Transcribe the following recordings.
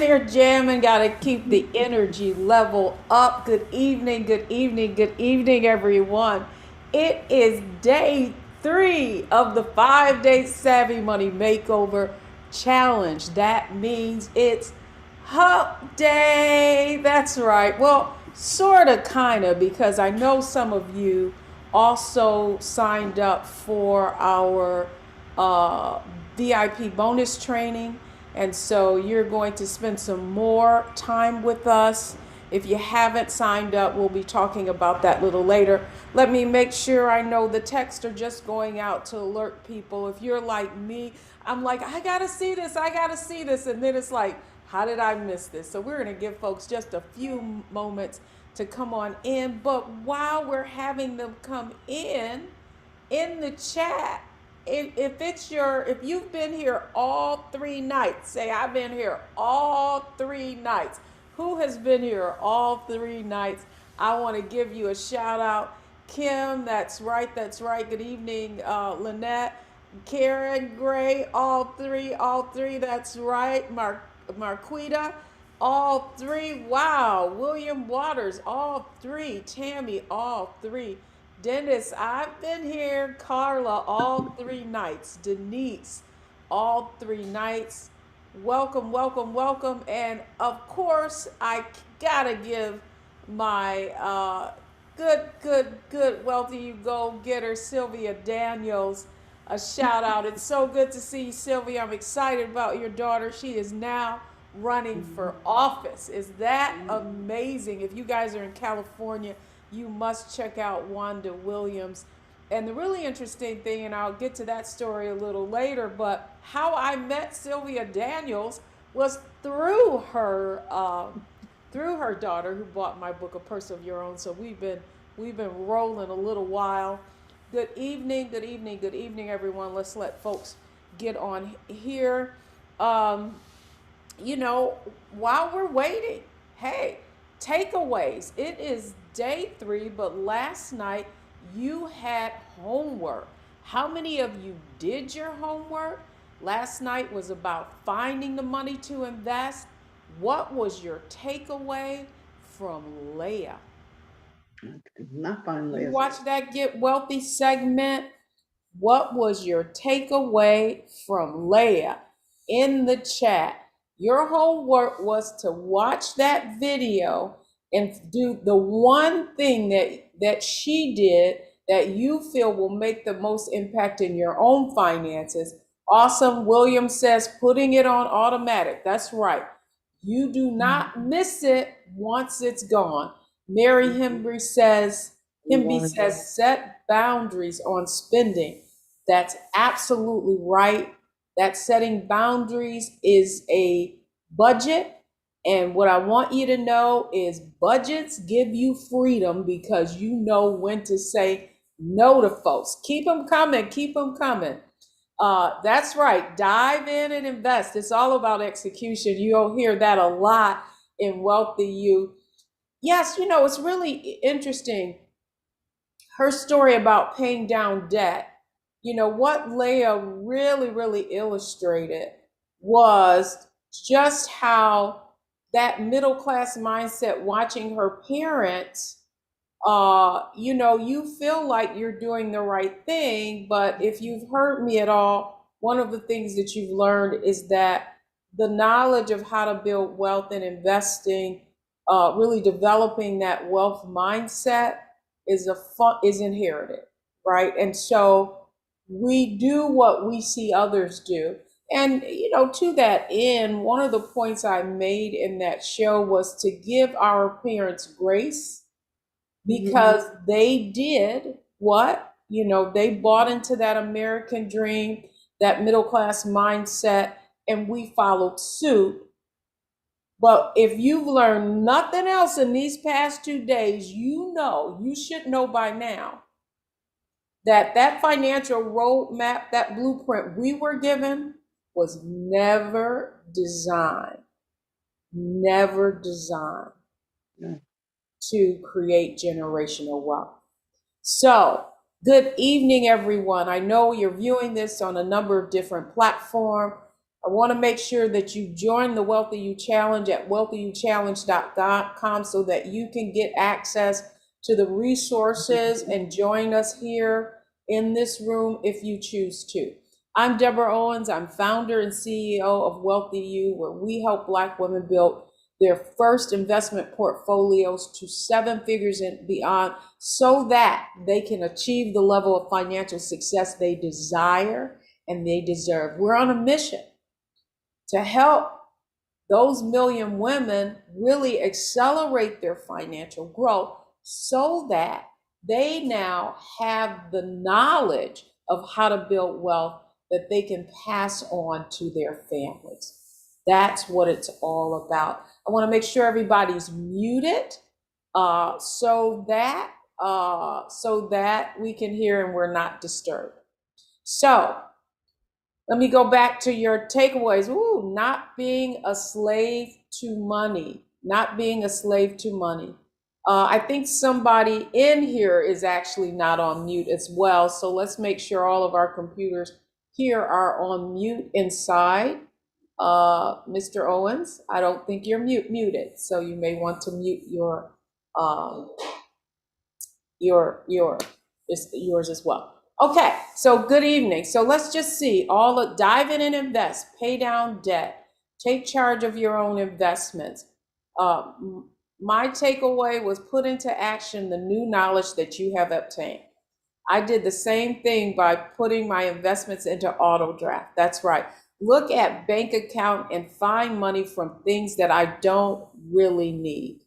here jamming, got to keep the energy level up. Good evening, good evening, good evening, everyone. It is day 3 of the 5-day Savvy Money Makeover Challenge. That means it's hump day. That's right. Well, sort of, kind of, because I know some of you also signed up for our uh, VIP bonus training. And so you're going to spend some more time with us. If you haven't signed up, we'll be talking about that a little later. Let me make sure I know the texts are just going out to alert people. If you're like me, I'm like, I gotta see this, I gotta see this. And then it's like, how did I miss this? So we're gonna give folks just a few moments to come on in. But while we're having them come in the chat, if you've been here all 3 nights, say I've been here all 3 nights. Who has been here all 3 nights? I want to give you a shout out. Kim, that's right, that's right. Good evening, Lynette. Karen Gray, all three, that's right. Marquita, all 3. Wow. William Waters, all 3. Tammy, all 3. Dennis, I've been here. Carla, all 3 nights. Denise, all 3 nights. Welcome, welcome, welcome. And of course, I gotta give my good wealthy you go getter, Sylvia Daniels, a shout out. It's so good to see you, Sylvia. I'm excited about your daughter. She is now running for office. Is that amazing? If you guys are in California, you must check out Wanda Williams. And the really interesting thing, and I'll get to that story a little later, but how I met Sylvia Daniels was through her daughter, who bought my book, A Purse of Your Own. So we've been rolling a little while. Good evening, good evening, good evening, everyone. Let's let folks get on here. Um, while we're waiting, hey, takeaways. It is day 3, but last night you had homework. How many of you did your homework? Last night was about finding the money to invest. What was your takeaway from Leah? Not find You Leah's. watched that Get Wealthy segment. What was your takeaway from Leah? In the chat, your homework was to watch that video and do the one thing that she did that you feel will make the most impact in your own finances. Awesome. William says putting it on automatic. That's right. You do not miss it once it's gone. Mary Himby says set boundaries on spending. That's absolutely right. That setting boundaries is a budget. And what I want you to know is budgets give you freedom because you know when to say no to folks. Keep them coming, keep them coming. That's right. Dive in and invest. It's all about execution. You'll hear that a lot in Wealthy You. Yes, it's really interesting. Her story about paying down debt. What Leah really, really illustrated was just how that middle class mindset, watching her parents, you feel like you're doing the right thing. But if you've heard me at all, one of the things that you've learned is that the knowledge of how to build wealth and investing, really developing that wealth mindset is inherited, right? And so we do what we see others do. And, to that end, one of the points I made in that show was to give our parents grace because they did what? They bought into that American dream, that middle class mindset, and we followed suit. But if you've learned nothing else in these past 2 days, you should know by now that financial roadmap, that blueprint we were given was never designed to create generational wealth. So, good evening, everyone. I know you're viewing this on a number of different platforms. I want to make sure that you join the WealthyU Challenge at wealthyuchallenge.com so that you can get access to the resources and join us here in this room if you choose to. I'm Deborah Owens. I'm founder and CEO of WealthyU, where we help Black women build their first investment portfolios to 7 figures and beyond so that they can achieve the level of financial success they desire and they deserve. We're on a mission to help those million women really accelerate their financial growth so that they now have the knowledge of how to build wealth that they can pass on to their families. That's what it's all about. I want to make sure everybody's muted so that we can hear and we're not disturbed. So let me go back to your takeaways. Ooh, not being a slave to money. Not being a slave to money. I think somebody in here is actually not on mute as well. So let's make sure all of our computers here are on mute inside. Mr. Owens, I don't think you're muted. So you may want to mute yours as well. Okay, so good evening. So let's just see dive in and invest, pay down debt, take charge of your own investments. My takeaway was put into action the new knowledge that you have obtained. I did the same thing by putting my investments into auto draft. That's right. Look at bank account and find money from things that I don't really need.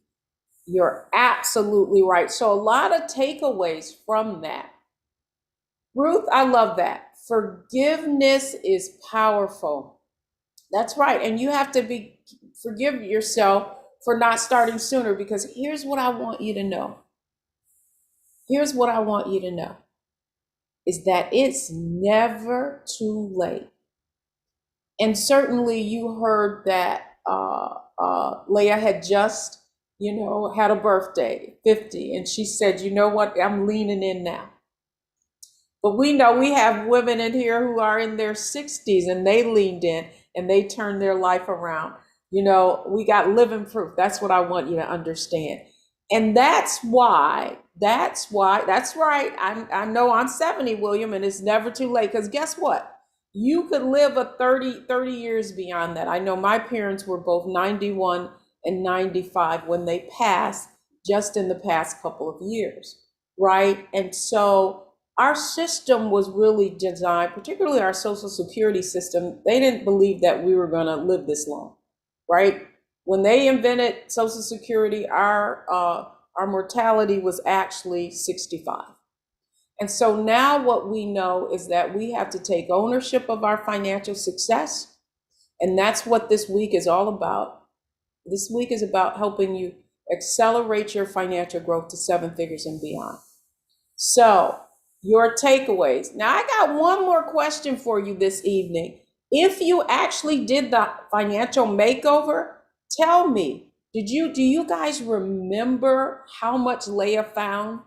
You're absolutely right. So a lot of takeaways from that. Ruth, I love that. Forgiveness is powerful. That's right. And you have to forgive yourself for not starting sooner, because here's what I want you to know. Here's what I want you to know is that it's never too late. And certainly you heard that Leah had just, had a birthday, 50. And she said, you know what, I'm leaning in now. But we know we have women in here who are in their 60s and they leaned in and they turned their life around. We got living proof. That's what I want you to understand. And that's right. I know I'm 70, William, and it's never too late. Because guess what? You could live 30 years beyond that. I know my parents were both 91 and 95 when they passed just in the past couple of years, right? And so our system was really designed, particularly our Social Security system. They didn't believe that we were going to live this long, right? When they invented Social Security, our mortality was actually 65. And so now what we know is that we have to take ownership of our financial success. And that's what this week is all about. This week is about helping you accelerate your financial growth to 7 figures and beyond. So your takeaways. Now I got one more question for you this evening. If you actually did the financial makeover, tell me, do you guys remember how much Leah found?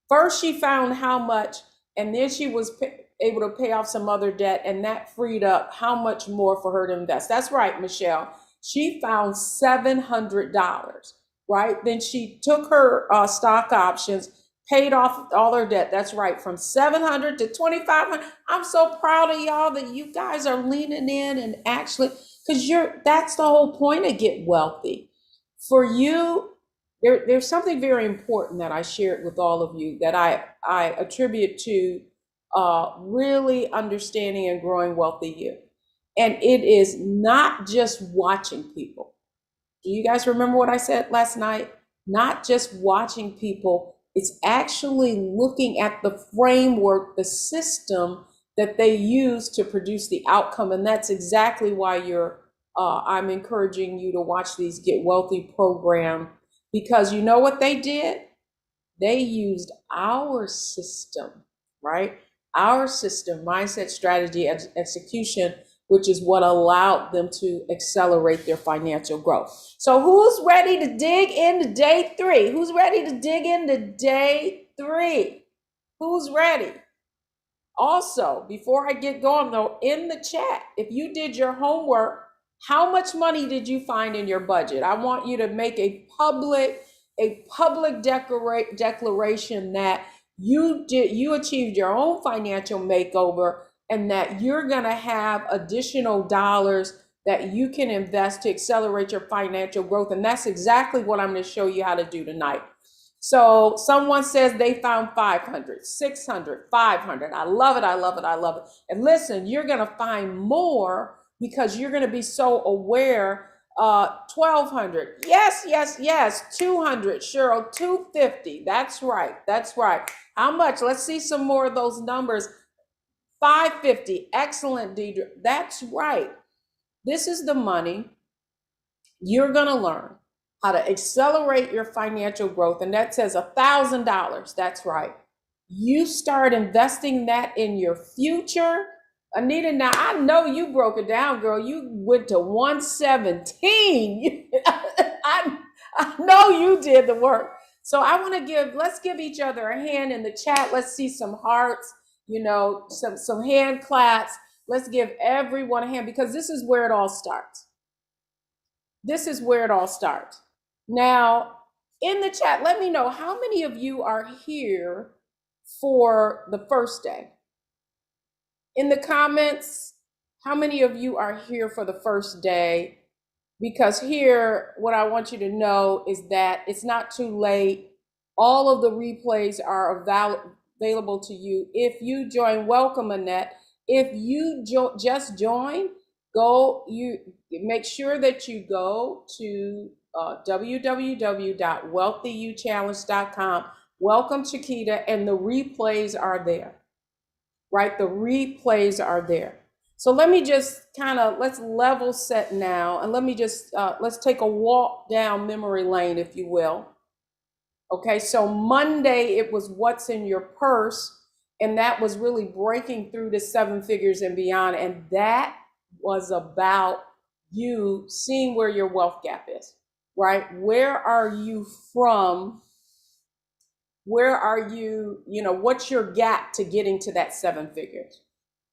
First, she found how much, and then she was able to pay off some other debt, and that freed up how much more for her to invest. That's right, Michelle. She found $700, right? Then she took her stock options, paid off all her debt. That's right, from $700 to $2,500. I'm so proud of y'all that you guys are leaning in and actually, because that's the whole point of Get Wealthy. For you, there's something very important that I shared with all of you that I attribute to really understanding and growing WealthyU. And it is not just watching people. Do you guys remember what I said last night? Not just watching people. It's actually looking at the framework, the system that they use to produce the outcome. And that's exactly why I'm encouraging you to watch these Get Wealthy program, because you know what they did? They used our system, right? Our system, mindset, strategy, execution, which is what allowed them to accelerate their financial growth. So who's ready to dig into day 3? Who's ready to dig into day 3? Who's ready? Also, before I get going though, in the chat, if you did your homework, how much money did you find in your budget? I want you to make a public declaration that you achieved your own financial makeover, and that you're going to have additional dollars that you can invest to accelerate your financial growth. And that's exactly what I'm going to show you how to do tonight. So someone says they found 500, 600, 500. I love it. I love it. I love it. And listen, you're going to find more because you're going to be so aware. 1,200. Yes, yes, yes. 200. Cheryl, 250. That's right. That's right. How much? Let's see some more of those numbers. 550. Excellent, Deidre. That's right. This is the money you're going to learn how to accelerate your financial growth. And that says $1,000. That's right. You start investing that in your future. Anita, now I know you broke it down, girl. You went to 117. I know you did the work. So I want to let's give each other a hand in the chat. Let's see some hearts, some hand claps. Let's give everyone a hand, because this is where it all starts. This is where it all starts. Now, in the chat, let me know how many of you are here for the first day. In the comments, how many of you are here for the first day? Because here, what I want you to know is that it's not too late. All of the replays are available to you. If you join, welcome, Annette. If you just joined, make sure that you go to www.wealthyuchallenge.com. Welcome, Chiquita, and the replays are there, right? The replays are there. So let me just let's level set now, and let's take a walk down memory lane, if you will. Okay, so Monday, it was what's in your purse, and that was really breaking through to 7 figures and beyond, and that was about you seeing where your wealth gap is, right? Where are you from? Where are you, what's your gap to getting to that 7 figures?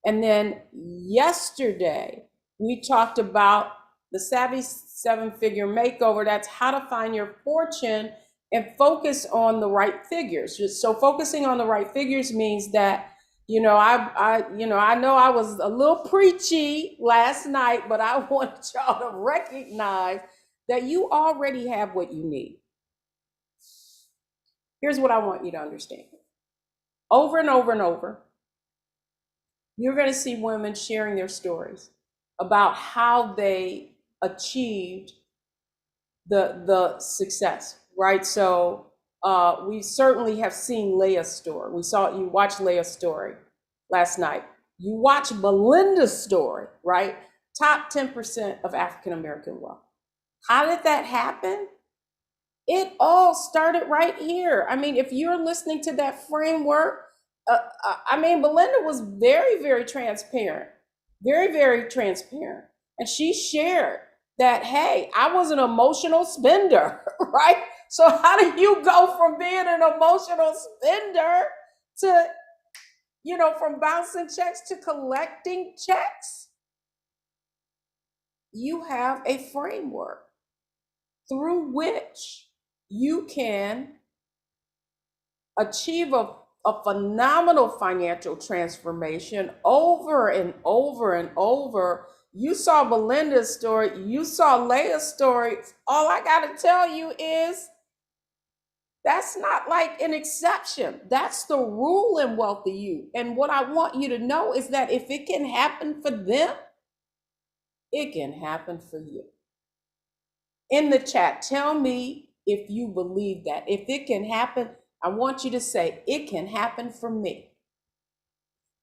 And then yesterday, we talked about the Savvy 7-Figure Makeover. That's how to find your fortune and focus on the right figures. So focusing on the right figures means that, I know I was a little preachy last night, but I want y'all to recognize that you already have what you need. Here's what I want you to understand. Over and over and over, you're going to see women sharing their stories about how they achieved the success, right? So we certainly have seen Leia's story. You watched Leia's story last night. You watched Belinda's story, right? Top 10% of African-American wealth. How did that happen? It all started right here. I mean, if you're listening to that framework, Belinda was very, very transparent, very, very transparent. And she shared that, hey, I was an emotional spender, right? So how do you go from being an emotional spender to, from bouncing checks to collecting checks? You have a framework through which you can achieve a phenomenal financial transformation over and over and over. You saw Belinda's story, you saw Leia's story. All I got to tell you is that's not like an exception. That's the rule in WealthyU. And what I want you to know is that if it can happen for them, it can happen for you. In the chat, tell me if you believe that. If it can happen, I want you to say, it can happen for me.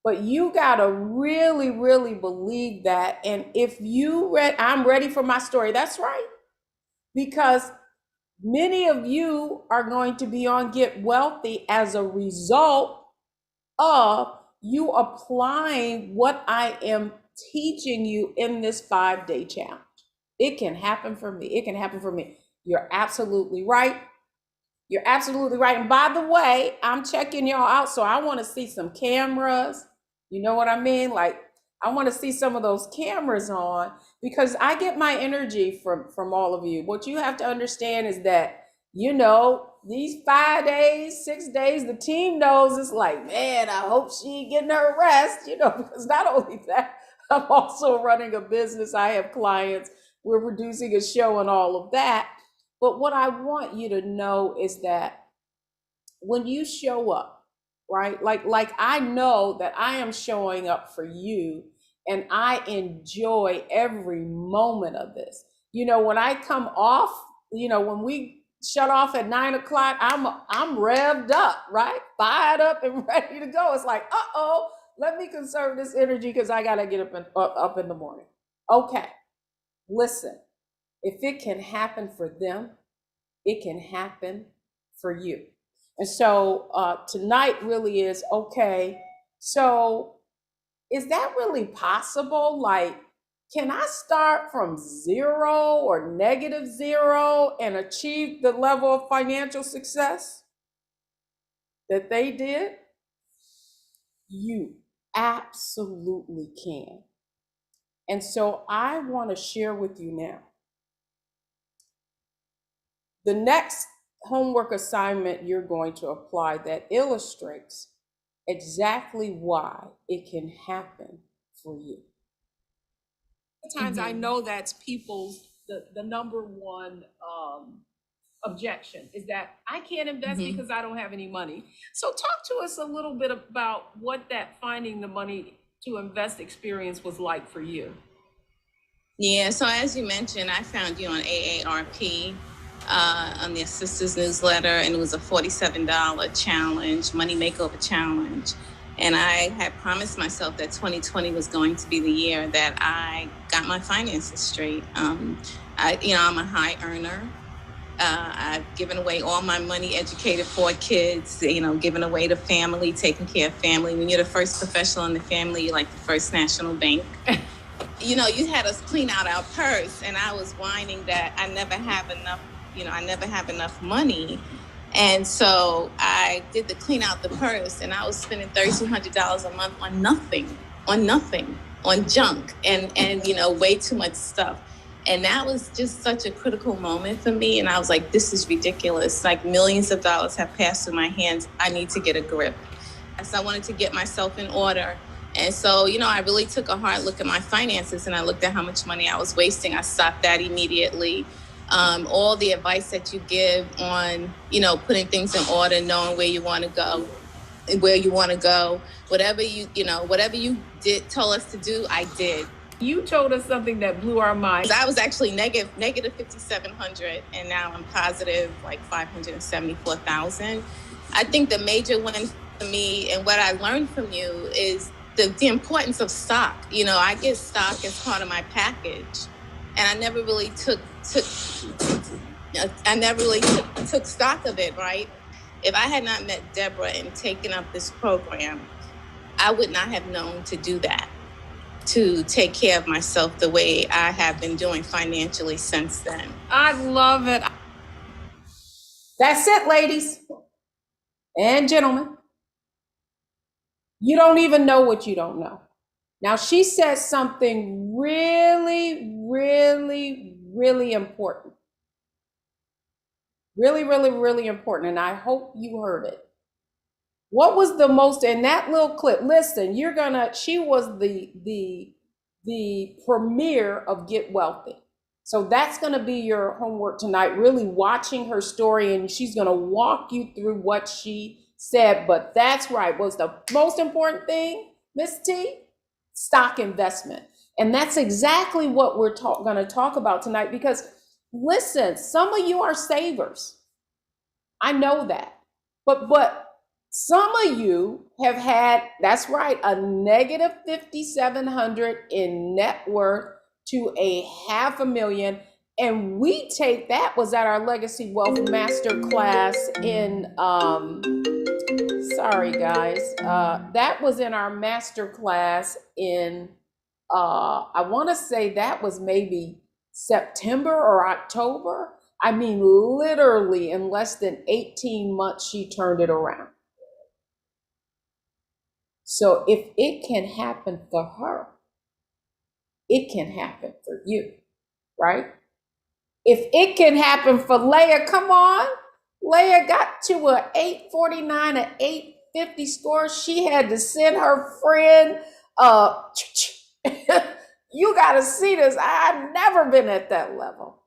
But you got to really, really believe that. And if I'm ready for my story. That's right. Because many of you are going to be on Get Wealthy as a result of you applying what I am teaching you in this 5-day challenge. It can happen for me. It can happen for me. You're absolutely right. You're absolutely right. And by the way, I'm checking y'all out. So I want to see some cameras. You know what I mean? Like, I want to see some of those cameras on because I get my energy from all of you. What you have to understand is that, you know, these 5 days, 6 days, the team knows it's like, man, I hope she ain't getting her rest, you know, because not only that, I'm also running a business. I have clients. We're producing a show and all of that. But what I want you to know is that when you show up, right? Like I know that I am showing up for you and I enjoy every moment of this. You know, when I come off, you know, when we shut off at 9 o'clock, I'm revved up, right? Fired up and ready to go. It's like, uh-oh, let me conserve this energy because I gotta get up in the morning. Okay, listen, if it can happen for them, it can happen for you. And so tonight really is okay. So is that really possible? Like, can I start from zero or -0 and achieve the level of financial success that they did? You absolutely can. And so I want to share with you now the next homework assignment you're going to apply that illustrates exactly why it can happen for you. Sometimes I know that's people's the number one objection is that I can't invest because I don't have any money. So talk to us a little bit about what that finding the money to invest experience was like for you. Yeah, so as you mentioned, I found you on AARP on the Sisters newsletter, and it was a $47 challenge, Money Makeover challenge. And I had promised myself that 2020 was going to be the year that I got my finances straight. I'm a high earner. I've given away all my money, educated 4 kids, given away to family, taking care of family. When you're the first professional in the family, you're like the first national bank. You had us clean out our purse, and I was whining that I never have enough money. And so I did the clean out the purse, and I was spending $3,200 a month on nothing, on junk, and way too much stuff. And that was just such a critical moment for me. And I was like, this is ridiculous. Like, millions of dollars have passed through my hands. I need to get a grip. So I wanted to get myself in order. And so, I really took a hard look at my finances, and I looked at how much money I was wasting. I stopped that immediately. All the advice that you give on, putting things in order, knowing where you want to go, whatever you told us to do, I did. You told us something that blew our minds. I was actually negative 5,700, and now I'm positive like 574,000. I think the major win for me, and what I learned from you, is the importance of stock. I get stock as part of my package, and I never really took stock of it, right? If I had not met Deborah and taken up this program, I would not have known to do that, to take care of myself the way I have been doing financially since then. I love it. That's it, ladies and gentlemen. You don't even know what you don't know. Now, she says something really, really, really important. Really, really, really important. And I hope you heard it. What was the most in that little clip? Listen, she was the premiere of Get Wealthy. So that's going to be your homework tonight, really watching her story, and she's going to walk you through what she said. But that's right. What's the most important thing, Miss T? Stock investment. And that's exactly what we're going to talk about tonight, because listen, some of you are savers. I know that. But some of you have had, that's right, a negative 5,700 in net worth to a $500,000. And we take that was at our Legacy Wealth Master class in, sorry guys, that was in our master class in, I want to say that was maybe September or October. I mean, literally in less than 18 months, she turned it around. So if it can happen for her, it can happen for you, right? If it can happen for Leah, come on. Leah got to a 849, an 850 score. She had to send her friend, you got to see this. I've never been at that level.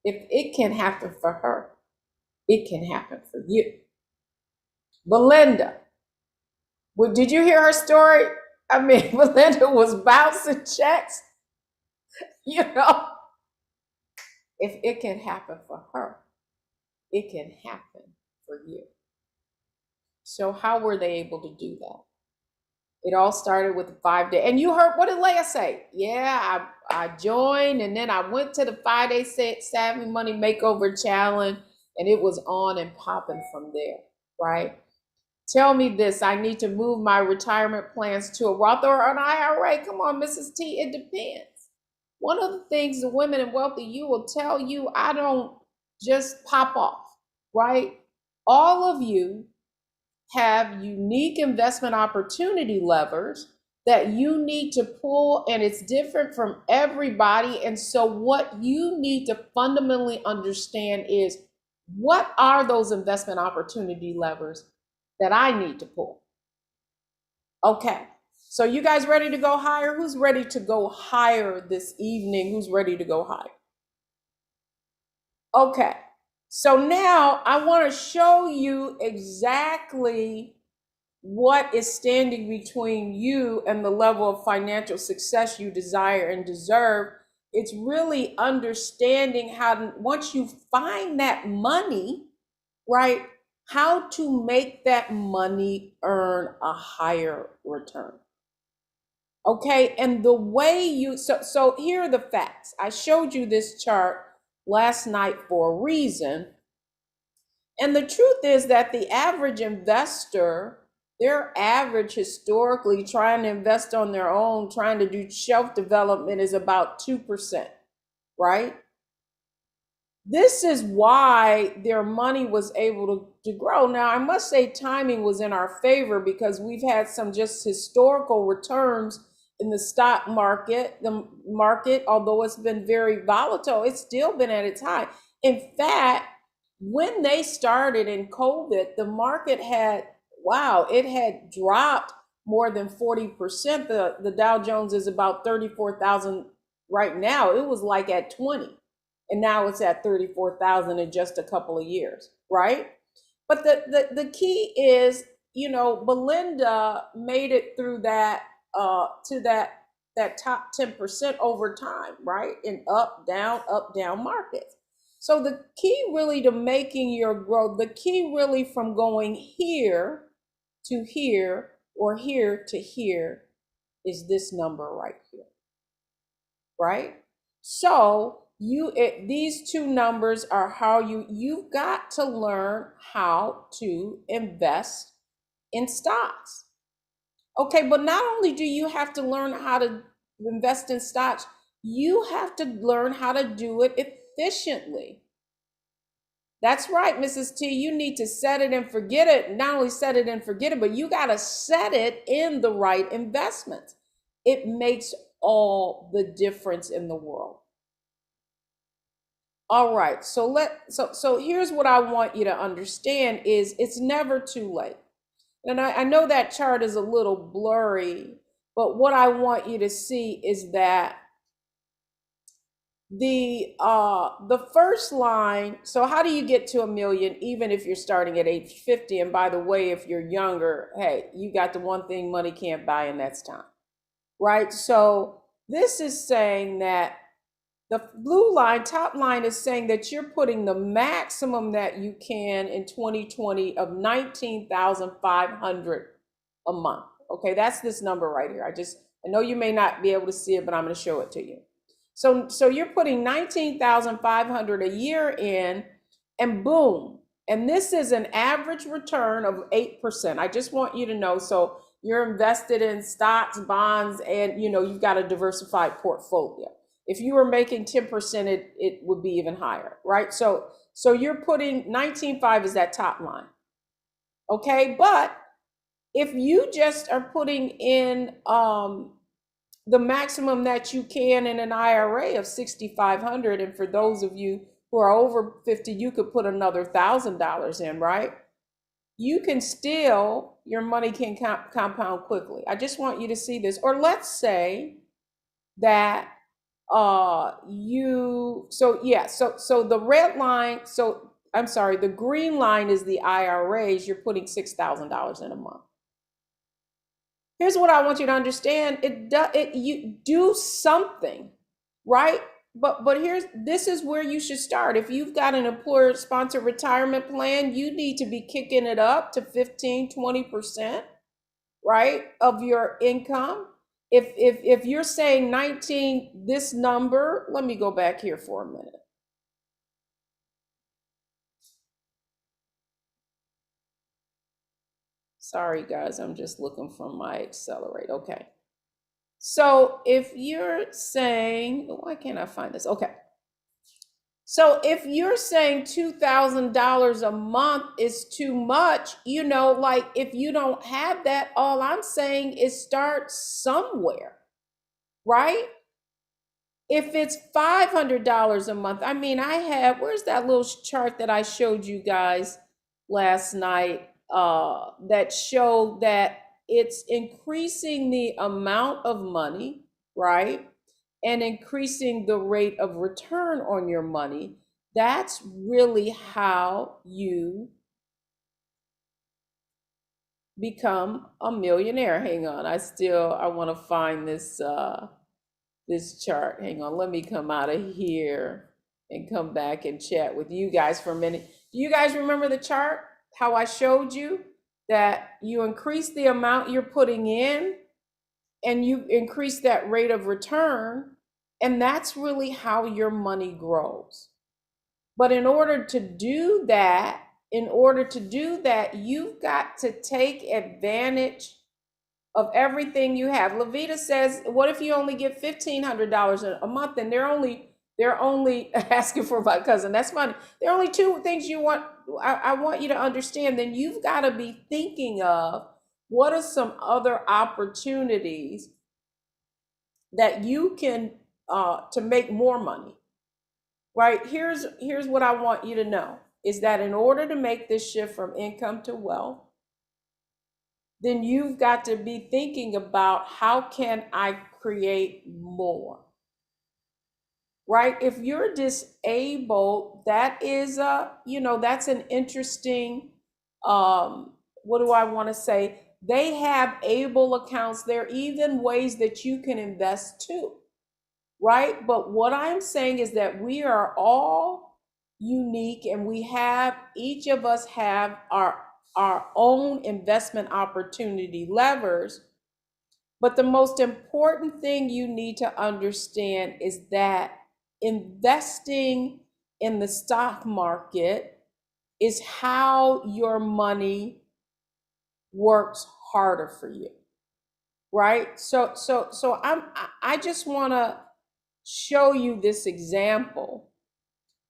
If it can happen for her, it can happen for you. Belinda, well, did you hear her story? I mean, Belinda was bouncing checks, you know. If it can happen for her, it can happen for you. So how were they able to do that? It all started with the 5-day. And you heard, what did Leah say? Yeah, I joined, and then I went to the 5-day Savvy Money Makeover Challenge, and it was on and popping from there, right? Tell me this, I need to move my retirement plans to a Roth or an IRA. Come on, Mrs. T, it depends. One of the things the women in WealthyU will tell you, I don't just pop off, right? All of you have unique investment opportunity levers that you need to pull, and it's different from everybody. And so what you need to fundamentally understand is, what are those investment opportunity levers that I need to pull? Okay, so you guys ready to go higher? Who's ready to go higher this evening? Who's ready to go higher? Okay, so now I want to show you exactly what is standing between you and the level of financial success you desire and deserve. It's really understanding how to, once you find that money, right, how to make that money earn a higher return. Okay, and the way you, so here are the facts. I showed you this chart last night for a reason. And the truth is that the average investor, their average historically trying to invest on their own, trying to do shelf development is about 2%, right? This is why their money was able to grow. Now, I must say timing was in our favor because we've had some just historical returns in the stock market. The market, although it's been very volatile, it's still been at its high. In fact, when they started in COVID, the market had, wow, it had dropped more than 40%. The Dow Jones is about 34,000 right now. It was like at 20. And now it's at 34,000 in just a couple of years, right? But the key is, you know, Belinda made it through that to that top 10% over time, right? In up, down markets. So the key really to making your growth, the key really from going here to here or here to here is this number right here, right? So these two numbers are how you've got to learn how to invest in stocks. Okay, but not only do you have to learn how to invest in stocks, you have to learn how to do it efficiently. That's right, Mrs. T, you need to set it and forget it. Not only set it and forget it, but you got to set it in the right investments. It makes all the difference in the world. All right, so here's what I want you to understand is it's never too late. And I know that chart is a little blurry, but what I want you to see is that the first line, so how do you get to 1 million even if you're starting at age 50? And by the way, if you're younger, hey, you got the one thing money can't buy, and that's time, right? So this is saying that the blue line, top line, is saying that you're putting the maximum that you can in 2020 of $19,500 a month. Okay, that's this number right here. I know you may not be able to see it, but I'm going to show it to you. So you're putting $19,500 a year in, and boom. And this is an average return of 8%. I just want you to know. So you're invested in stocks, bonds, and you've got a diversified portfolio. If you were making 10%, it would be even higher, right? So you're putting 19.5 is that top line. Okay, but If you just are putting in the maximum that you can in an IRA of 6,500, and for those of you who are over 50, you could put another $1,000 in, right? You can still, your money can compound quickly. I just want you to see this. Or let's say that so the red line, the green line is the IRAs. You're putting $6,000 in a month. Here's what I want you to understand. You do something, right? But this is where you should start. If you've got an employer sponsored retirement plan, you need to be kicking it up to 15-20%, right, of your income. If you're saying 19, this number, let me go back here for a minute. Sorry guys, I'm just looking for my Accelerate. Okay. So if you're saying, why can't I find this? Okay. So if you're saying $2,000 a month is too much, like if you don't have that, all I'm saying is start somewhere, right? If it's $500 a month, where's that little chart that I showed you guys last night that showed that it's increasing the amount of money, right? And increasing the rate of return on your money. That's really how you become a millionaire. Hang on, I want to find this this chart. Hang on, let me come out of here and come back and chat with you guys for a minute. Do you guys remember the chart? How I showed you that you increase the amount you're putting in and you increase that rate of return, and that's really how your money grows. But in order to do that, you've got to take advantage of everything you have. Levita says, what if you only get $1,500 a month and they're only asking for my cousin? That's funny. There are only two things I want you to understand. Then you've got to be thinking of what are some other opportunities that you can to make more money, right? Here's what I want you to know is that in order to make this shift from income to wealth, then you've got to be thinking about how can I create more, right? If you're disabled, that is that's an interesting, what do I want to say? They have able accounts. There are even ways that you can invest too, right? But what I'm saying is that we are all unique and each of us have our own investment opportunity levers. But the most important thing you need to understand is that investing in the stock market is how your money works harder for you, right? So I just want to show you this example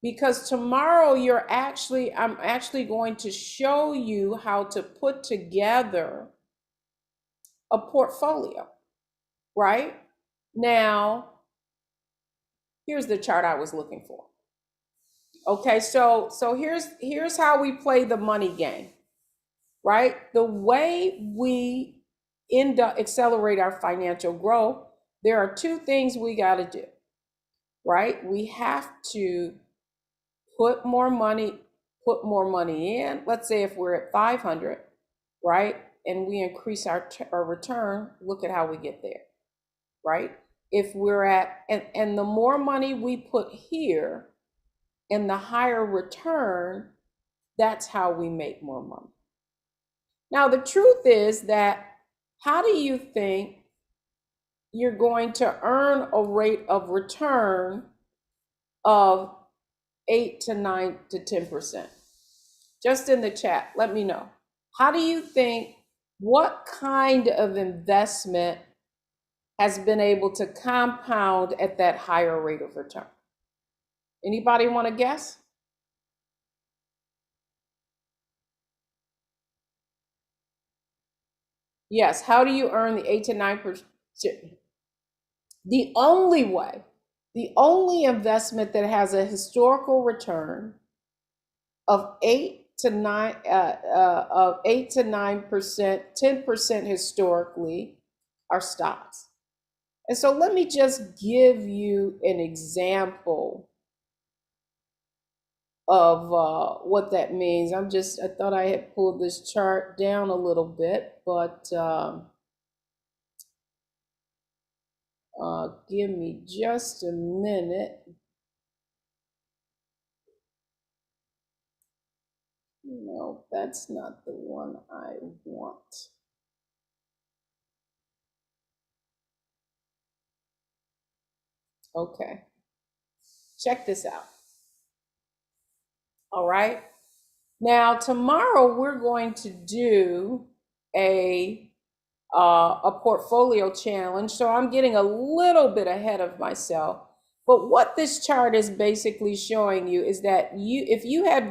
because tomorrow I'm actually going to show you how to put together a portfolio, right? Now, here's the chart I was looking for. Okay, so here's how we play the money game, right? The way we accelerate our financial growth, there are two things we got to do, right? We have to put more money in. Let's say if we're at 500, right? And we increase our return, look at how we get there, right? If we're at, and the more money we put here and the higher return, that's how we make more money. Now, the truth is that how do you think you're going to earn a rate of return of 8 to 9 to 10%? Just in the chat, let me know. How do you think, what kind of investment has been able to compound at that higher rate of return? Anybody want to guess? Yes, how do you earn the 8 to 9%? The only way, the only investment that has a historical return of 8 to 9%, 10% historically, are stocks. And so let me just give you an example of what that means. I thought I had pulled this chart down a little bit, but give me just a minute. No, that's not the one I want. Okay, check this out. All right. Now, tomorrow we're going to do a portfolio challenge. So I'm getting a little bit ahead of myself. But what this chart is basically showing you is that if you had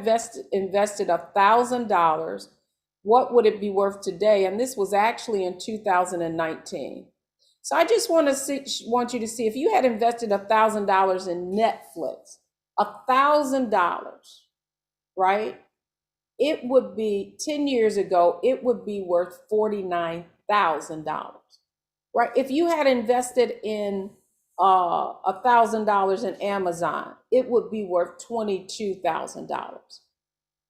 invested $1,000, what would it be worth today? And this was actually in 2019. So I just want you to see if you had invested $1,000 in Netflix, $1,000, right? It would be 10 years ago, it would be worth $49,000, right? If you had invested in $1,000 in Amazon, it would be worth $22,000,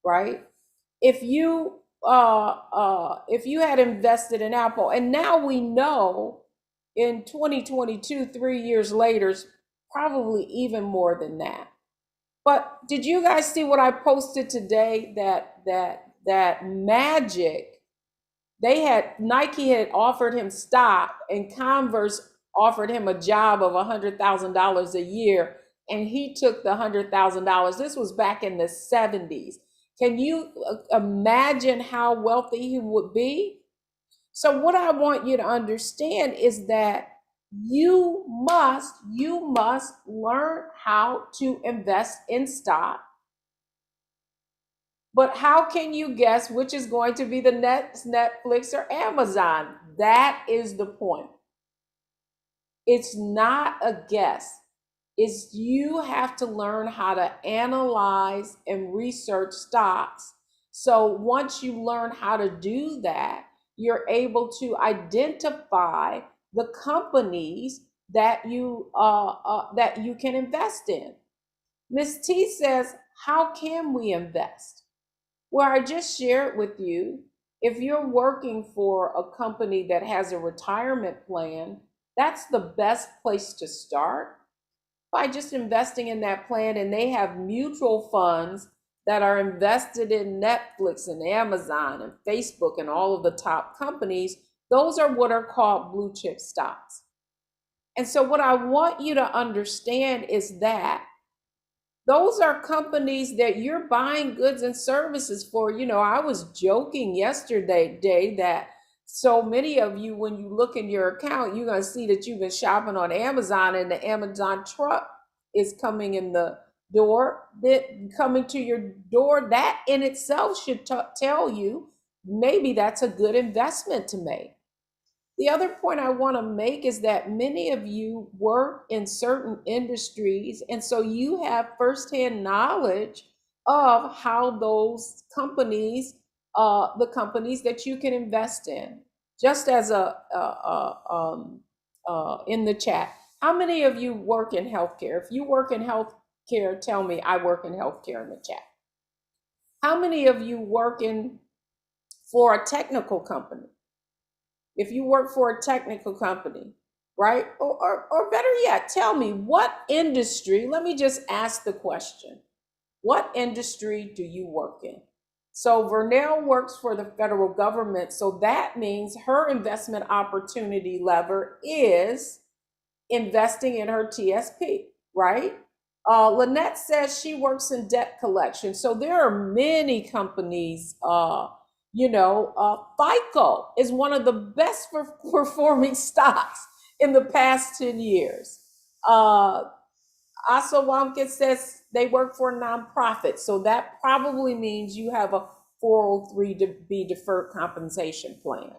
right? If you had invested in Apple, and now we know in 2022, 3 years later, probably even more than that. But did you guys see what I posted today? That Magic, Nike had offered him stock, and Converse offered him a job of $100,000 a year, and he took the $100,000. This was back in the 70s. Can you imagine how wealthy he would be? So what I want you to understand is that you must learn how to invest in stock. But how can you guess which is going to be the next Netflix or Amazon? That is the point. It's not a guess. It's you have to learn how to analyze and research stocks. So once you learn how to do that, you're able to identify the companies that you can invest in. Ms. T says, how can we invest? Well, I just shared with you, if you're working for a company that has a retirement plan, that's the best place to start by just investing in that plan. And they have mutual funds that are invested in Netflix and Amazon and Facebook and all of the top companies. Those are what are called blue chip stocks. And so what I want you to understand is that those are companies that you're buying goods and services for. You know, I was joking yesterday that so many of you, when you look in your account, you're going to see that you've been shopping on Amazon, and the Amazon truck is coming in the door, coming to your door. That in itself should tell you maybe that's a good investment to make. The other point I want to make is that many of you work in certain industries, and so you have firsthand knowledge of how those companies, the companies that you can invest in. Just as in the chat, how many of you work in healthcare? If you work in healthcare, tell me I work in healthcare in the chat. How many of you work for a technical company? If you work for a technical company, right? Or better yet, tell me what industry, let me just ask the question. What industry do you work in? So Vernell works for the federal government. So that means her investment opportunity lever is investing in her TSP, right? Lynette says she works in debt collection. So there are many companies, FICO is one of the best performing stocks in the past 10 years. Asa Wamkin says they work for a nonprofit. So that probably means you have a 403B deferred compensation plan.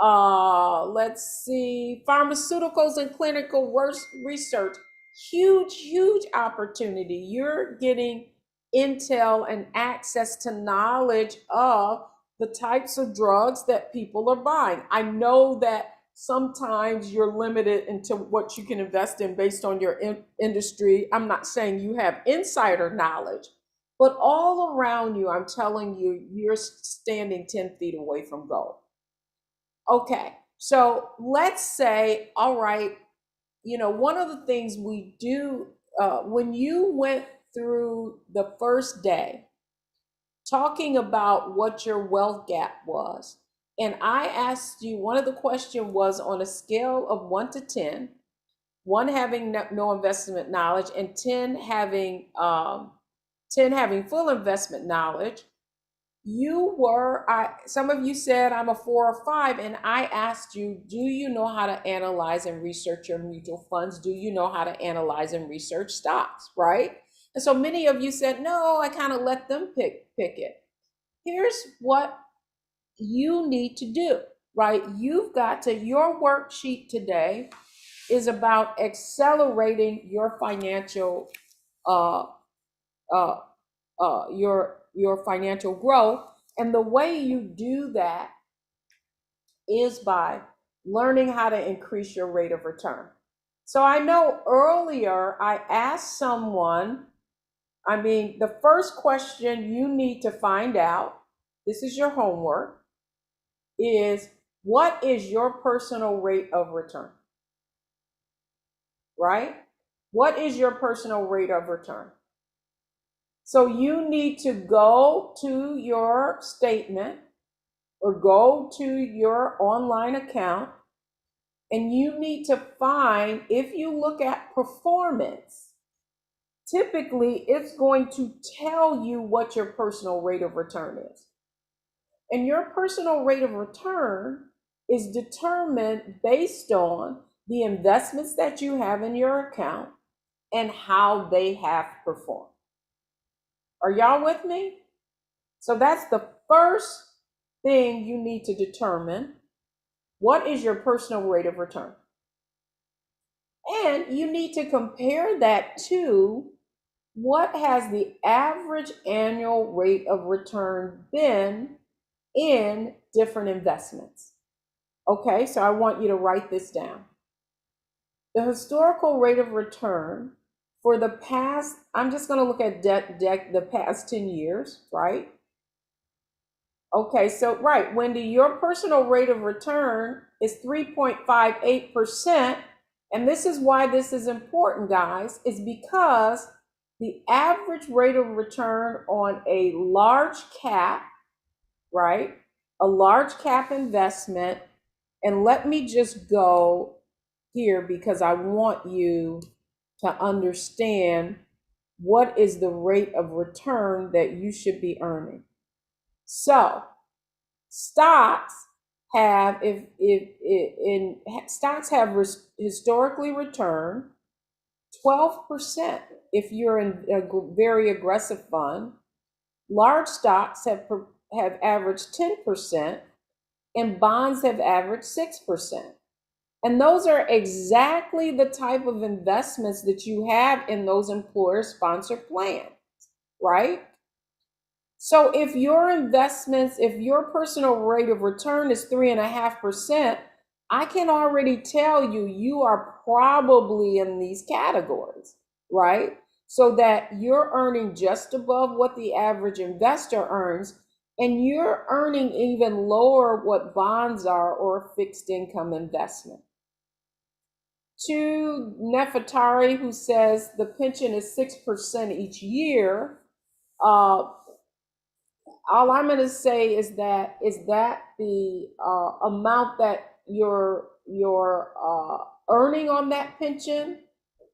Let's see, pharmaceuticals and clinical research, huge opportunity. You're getting intel and access to knowledge of the types of drugs that people are buying. I know that sometimes you're limited into what you can invest in based on your industry. I'm not saying you have insider knowledge, but all around you, I'm telling you, you're standing 10 feet away from gold. Okay, so let's say, all right, one of the things we do when you went through the first day talking about what your wealth gap was, and I asked you, one of the questions was on a scale of 1 to 10, 1 having no investment knowledge and 10 having full investment knowledge. Some of you said I'm a 4 or 5, and I asked you, do you know how to analyze and research your mutual funds? Do you know how to analyze and research stocks, right? And so many of you said, no, I kind of let them pick it. Here's what you need to do, right? Your worksheet today is about accelerating your financial your financial growth. And the way you do that is by learning how to increase your rate of return. So I know earlier I asked someone, the first question you need to find out, this is your homework, is what is your personal rate of return? Right? What is your personal rate of return? So you need to go to your statement or go to your online account, and you need to find, if you look at performance, typically it's going to tell you what your personal rate of return is. And your personal rate of return is determined based on the investments that you have in your account and how they have performed. Are y'all with me? So that's the first thing you need to determine. What is your personal rate of return? And you need to compare that to what has the average annual rate of return been in different investments. Okay, so I want you to write this down. The historical rate of return for the past, I'm just going to look at the past 10 years, right? Okay, so right, Wendy, your personal rate of return is 3.58%. And this is why this is important, guys, is because the average rate of return on a large cap, right? A large cap investment. And let me just go here because I want you to understand what is the rate of return that you should be earning. So stocks have historically returned 12% if you're in a very aggressive fund. Large stocks have averaged 10%, and bonds have averaged 6%. And those are exactly the type of investments that you have in those employer-sponsored plans, right? So if your investments, if your personal rate of return is 3.5%, I can already tell you, you are probably in these categories, right? So that you're earning just above what the average investor earns, and you're earning even lower what bonds are or a fixed income investment. To Nefertari, who says the pension is 6% each year, all I'm going to say is that the amount that you're earning on that pension?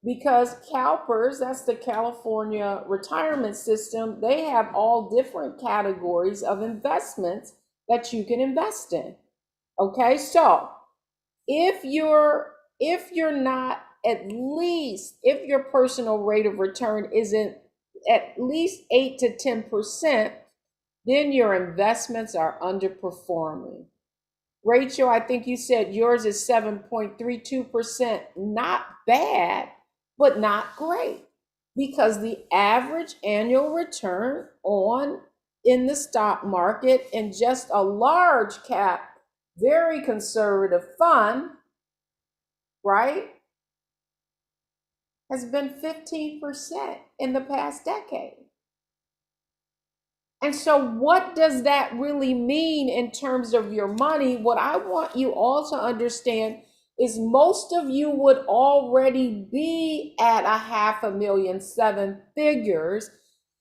Because CalPERS, that's the California retirement system, they have all different categories of investments that you can invest in. Okay, so if your personal rate of return isn't at least 8 to 10%, then your investments are underperforming. Rachel, I think you said yours is 7.32%. Not bad, but not great, because the average annual return on in the stock market in just a large cap, very conservative fund, right, has been 15% in the past decade. And so, what does that really mean in terms of your money? What I want you all to understand is most of you would already be at a 500,000, 7 figures,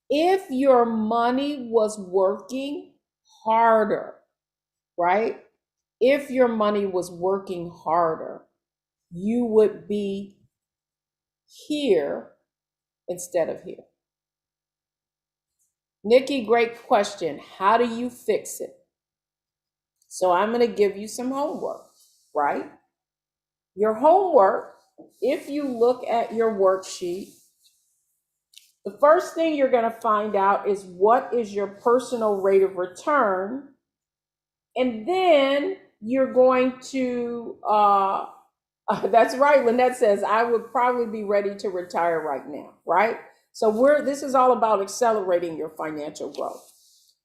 if your money was working harder, right? If your money was working harder, you would be here instead of here. Nikki, great question. How do you fix it? So I'm going to give you some homework, right? Your homework, if you look at your worksheet, the first thing you're going to find out is what is your personal rate of return. And then you're going to, that's right, Lynette says, I would probably be ready to retire right now, right? So this is all about accelerating your financial growth.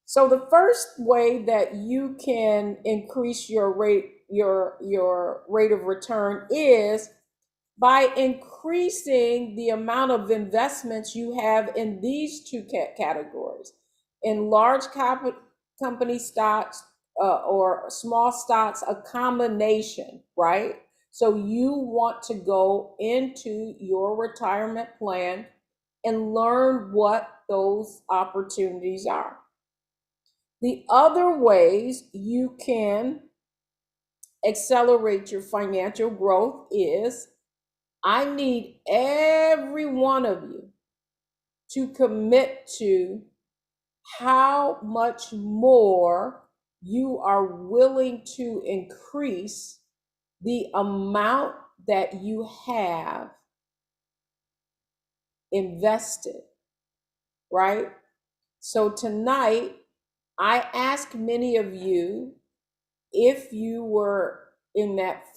So the first way that you can increase your rate of return is by increasing the amount of investments you have in these two categories. In large company stocks or small stocks, a combination, right? So you want to go into your retirement plan and learn what those opportunities are. The other ways you can accelerate your financial growth is, I need every one of you to commit to how much more you are willing to increase the amount that you have invested, right? So tonight, I ask many of you, if you were on that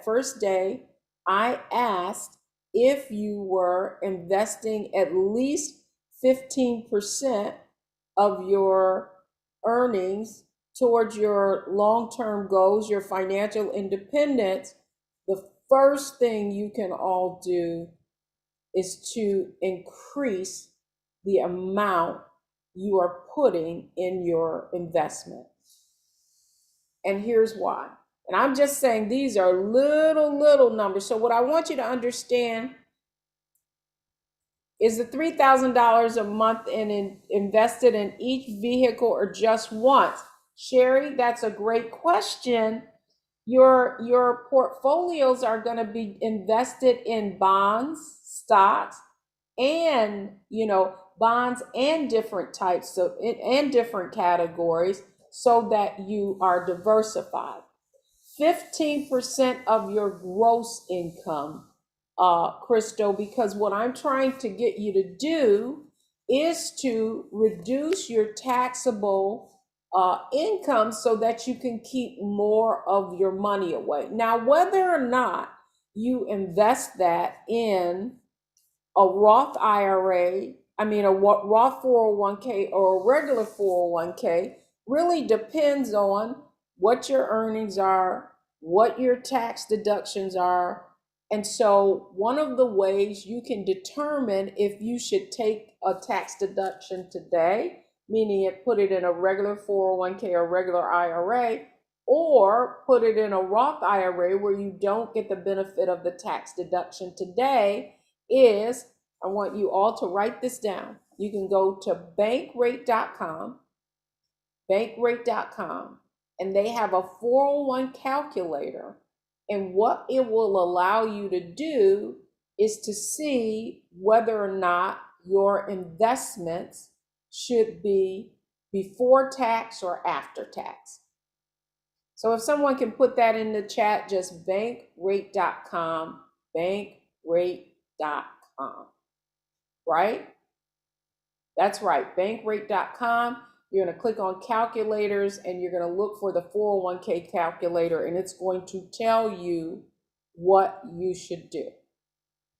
first day, I asked if you were investing at least 15% of your earnings towards your long-term goals, your financial independence. The first thing you can all do is to increase the amount you are putting in your investment. And here's why. And I'm just saying these are little numbers. So what I want you to understand is the $3,000 a month invested in each vehicle, or just once? Sherry, that's a great question. Your portfolios are going to be invested in bonds, stocks, and bonds and different types of and different categories, so that you are diversified. 15% of your gross income, Crystal, because what I'm trying to get you to do is to reduce your taxable income so that you can keep more of your money away. Now, whether or not you invest that in a Roth IRA, a Roth 401k or a regular 401k, really depends on what your earnings are, what your tax deductions are. And so one of the ways you can determine if you should take a tax deduction today, meaning put it in a regular 401k or regular IRA, or put it in a Roth IRA where you don't get the benefit of the tax deduction today, is, I want you all to write this down. You can go to bankrate.com, and they have a 401 calculator. And what it will allow you to do is to see whether or not your investments should be before tax or after tax. So if someone can put that in the chat, just bankrate.com, bankrate.com, right? That's right, bankrate.com. You're going to click on calculators and you're going to look for the 401k calculator, and it's going to tell you what you should do.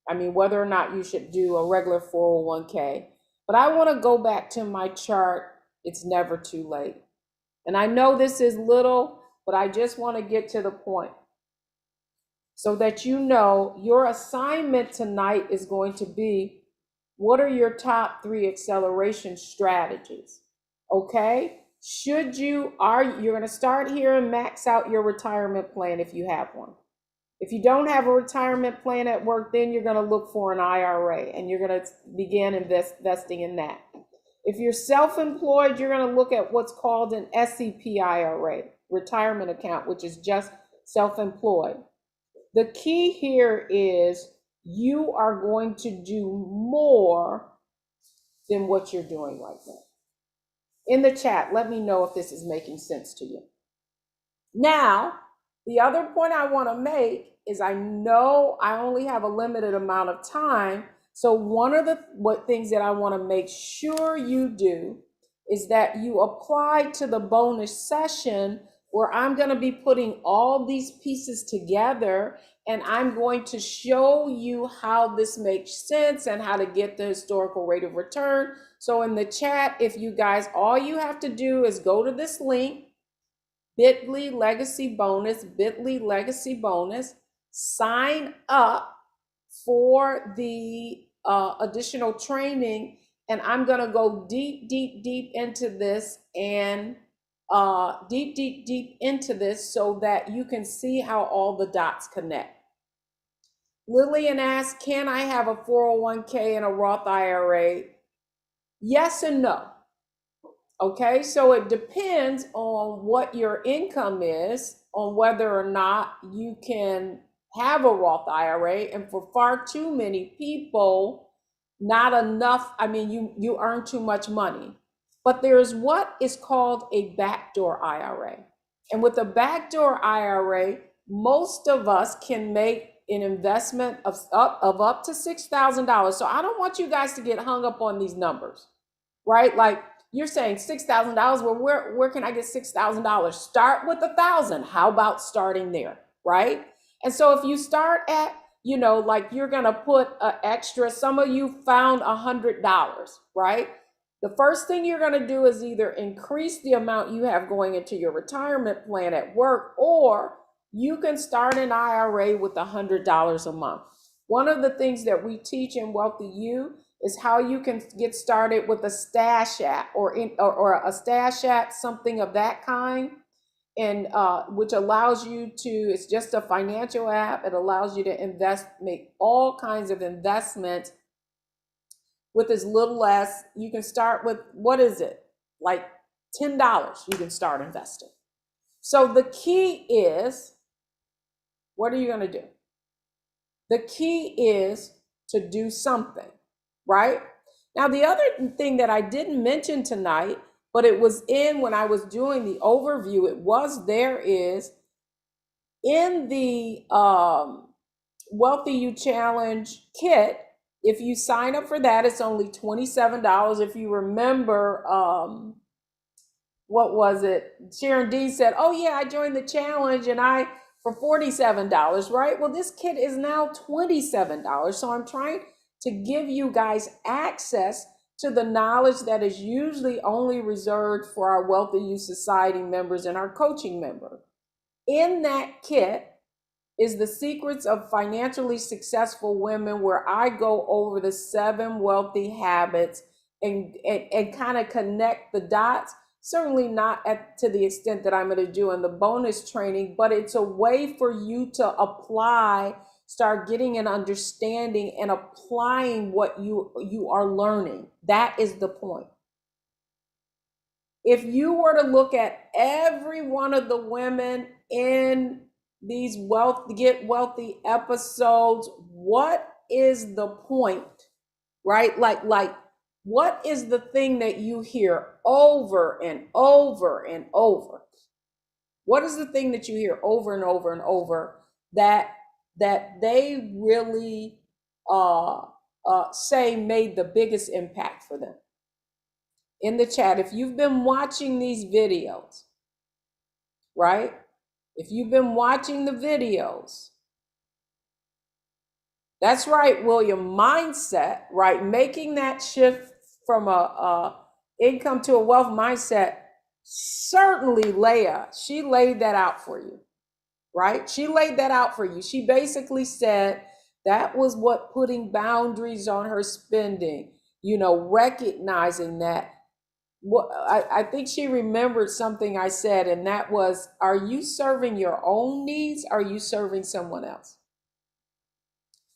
I mean, whether or not you should do a regular 401k. But I want to go back to my chart. It's never too late. And I know this is little, but I just want to get to the point so that you know your assignment tonight is going to be, what are your top 3 acceleration strategies? Okay? You're going to start here and max out your retirement plan if you have one. If you don't have a retirement plan at work, then you're going to look for an IRA and you're going to begin investing in that. If you're self-employed, you're going to look at what's called an SEP IRA, retirement account, which is just self-employed. The key here is you are going to do more than what you're doing right now. In the chat, let me know if this is making sense to you. Now, the other point I want to make is I know I only have a limited amount of time. So one of the things that I want to make sure you do is that you apply to the bonus session, where I'm going to be putting all these pieces together and I'm going to show you how this makes sense and how to get the historical rate of return. So in the chat, if you guys, all you have to do is go to this link, bit.ly legacy bonus, sign up for the additional training. And I'm going to go deep into this and deep into this so that you can see how all the dots connect. Lillian asked, can I have a 401k and a Roth IRA? Yes and no. Okay, so it depends on what your income is, on whether or not you can have a Roth IRA. And for far too many people, not enough. I mean, you earn too much money. But there's what is called a backdoor IRA. And with a backdoor IRA, most of us can make an investment of up to $6,000. So I don't want you guys to get hung up on these numbers, right? Like, you're saying $6,000. Well, where can I get $6,000? Start with $1,000. How about starting there, right? And so if you start at, like you're gonna put an extra, some of you found $100, right? The first thing you're gonna do is either increase the amount you have going into your retirement plan at work, or you can start an IRA with $100 a month. One of the things that we teach in WealthyU is how you can get started with a stash app or a stash app, something of that kind, and which allows you to, it's just a financial app. It allows you to invest, make all kinds of investments with as little as, you can start with, what is it? Like $10, you can start investing. So the key is, what are you gonna do? The key is to do something, right? Now, the other thing that I didn't mention tonight, but it was in when I was doing the overview, it was there, is in the WealthyU Challenge kit. If you sign up for that, it's only $27. If you remember, what was it? Sharon D said, oh yeah, I joined the challenge and for $47, right? Well, this kit is now $27. So I'm trying to give you guys access to the knowledge that is usually only reserved for our WealthyU Society members and our coaching members. In that kit is the secrets of financially successful women, where I go over the 7 wealthy habits and kind of connect the dots. Certainly not to the extent that I'm going to do in the bonus training, but it's a way for you to apply, start getting an understanding and applying what you are learning. That is the point. If you were to look at every one of the women in these Get Wealthy episodes, what is the point, right? Like what is the thing that you hear over and over and over? What is the thing that you hear over and over and over that they really say made the biggest impact for them? in the chat, if you've been watching these videos, right? If you've been watching the videos, that's right, William, mindset, right? Making that shift from a income to a wealth mindset, certainly Leah, she laid that out for you, right? She laid that out for you. She basically said that was what putting boundaries on her spending, recognizing that. What I think she remembered something I said, and that was, are you serving your own needs? Are you serving someone else?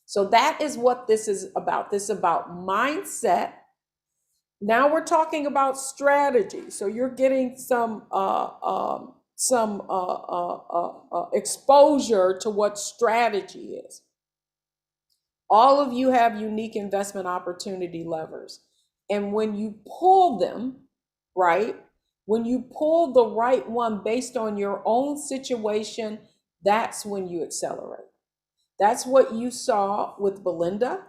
So that is what this is about. This is about mindset. Now we're talking about strategy. So you're getting some exposure to what strategy is. All of you have unique investment opportunity levers. And when you pull them, right? When you pull the right one based on your own situation, that's when you accelerate. That's what you saw with Belinda,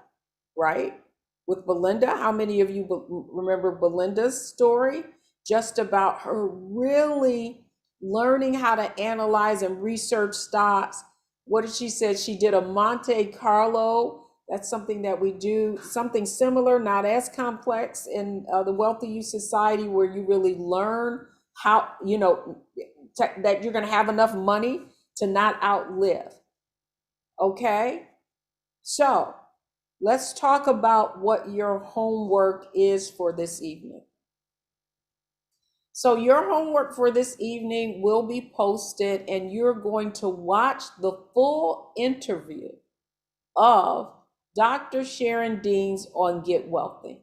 right? With Belinda, how many of you remember Belinda's story? Just about her really learning how to analyze and research stocks. What did she say? She did a Monte Carlo. That's something that we do, something similar, not as complex in the WealthyU Society, where you really learn how, that you're going to have enough money to not outlive. Okay, so let's talk about what your homework is for this evening. So your homework for this evening will be posted, and you're going to watch the full interview of Dr. Sharon Deans on Get Wealthy.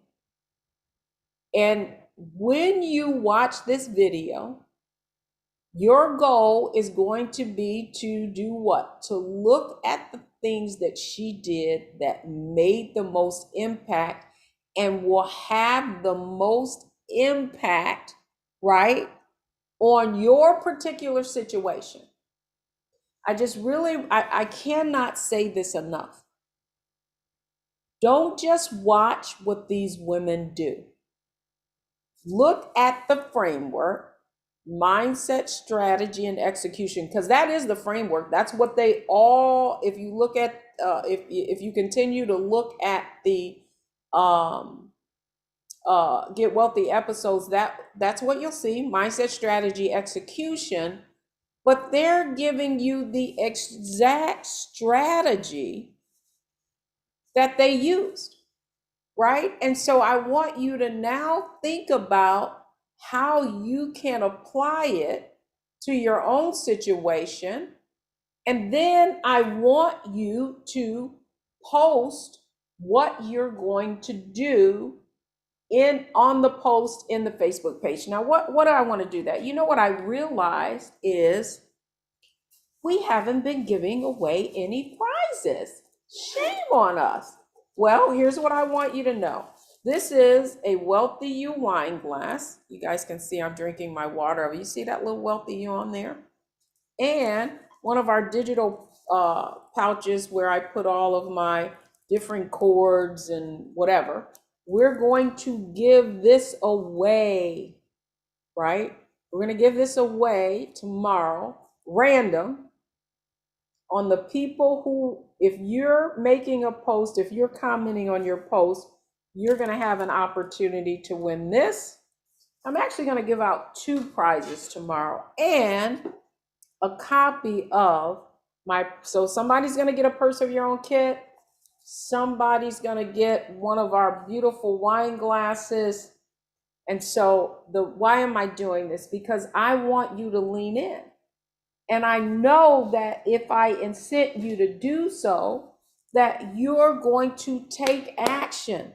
And when you watch this video, your goal is going to be to do what? To look at the things that she did that made the most impact and will have the most impact, right, on your particular situation. I cannot say this enough. Don't just watch what these women do. Look at the framework, mindset, strategy, and execution, because that is the framework. That's what they all, if you look at, if you continue to look at the Get Wealthy episodes, that's what you'll see, mindset, strategy, execution, but they're giving you the exact strategy that they used, right? And so I want you to now think about how you can apply it to your own situation. And then I want you to post what you're going to do on the post in the Facebook page. Now, what do I want to do that? You know what I realized is we haven't been giving away any prizes. Shame on us. Well, here's what I want you to know. This is a WealthyU wine glass. You guys can see I'm drinking my water. You see that little WealthyU on there? And one of our digital pouches where I put all of my different cords and whatever. We're going to give this away, right? We're going to give this away tomorrow, random, on the people who, if you're making a post, if you're commenting on your post, you're going to have an opportunity to win this. I'm actually going to give out 2 prizes tomorrow and a copy of so somebody's going to get a Purse of Your Own kit. Somebody's going to get one of our beautiful wine glasses. And so why am I doing this? Because I want you to lean in. And I know that if I incent you to do so, that you're going to take action.